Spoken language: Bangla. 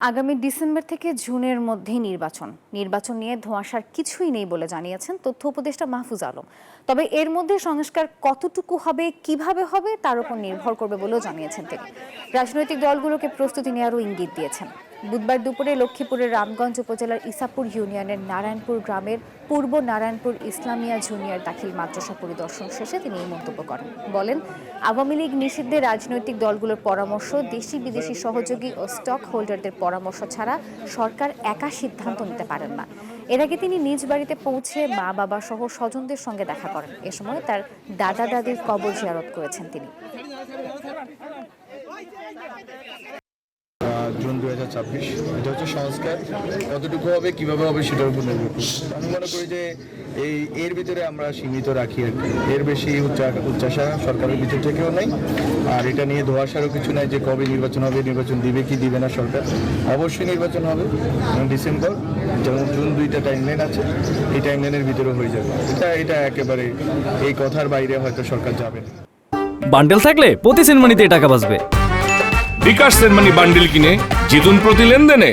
আগামী ডিসেম্বর থেকে জুনের মধ্যেই নির্বাচন নিয়ে ধোঁয়াশার কিছুই নেই বলে জানিয়েছেন তথ্য উপদেষ্টা মাহফুজ আলম। তবে এর মধ্যে সংস্কার কতটুকু হবে, কিভাবে হবে তার উপর নির্ভর করবে বলেও জানিয়েছেন তিনি। রাজনৈতিক দলগুলোকে প্রস্তুতি নেওয়ারও ইঙ্গিত দিয়েছেন। বুধবার দুপুরে লক্ষ্মীপুরের রামগঞ্জ উপজেলার ইসাপুর ইউনিয়নের নারায়ণপুর গ্রামের পূর্ব নারায়ণপুর ইসলামিয়া জুনিয়র দাখিল মাদ্রাসা পরিদর্শন শেষে তিনি এই মন্তব্য করেন। বলেন, আওয়ামী লীগ নিষিদ্ধে রাজনৈতিক দলগুলোর পরামর্শ, দেশি বিদেশি সহযোগী ও স্টক হোল্ডারদের পরামর্শ ছাড়া সরকার একা সিদ্ধান্ত নিতে পারেন না। এর আগে তিনি নিজ বাড়িতে পৌঁছে মা বাবা সহ স্বজনদের সঙ্গে দেখা করেন। এ সময় তার দাদা দাদির কবর জিয়ারত করেছেন তিনি। জুন 2026 এটা হচ্ছে সংস্কার, কতটুকু হবে কিভাবে হবে সেটার উপর নির্ভর করবে। আমি মনে করি যে এর ভিতরে আমরা সীমিত রাখি আর কি। এর বেশি উচ্চাশা সরকারের ভিতর থেকেও নেই, আর এটা নিয়ে ধোঁয়াশারও কিছু নাই যে কবে নির্বাচন হবে, নির্বাচন দিবে কি দিবে না সরকার। অবশ্যই নির্বাচন হবে ডিসেম্বর, যেমন জুন 2টা টাইমলাইন আছে, এই টাইমলাইনের ভিতরে হয়ে যাবে। এটা একেবারে এই কথার বাইরে হয়তো সরকার যাবে না। বান্ডেল থাকলে প্রতি সেনমানিতে টাকা বাঁচবে। বিকাশ সেনমানি বান্ডিল কিনে জিতুন প্রতি লেনদেনে।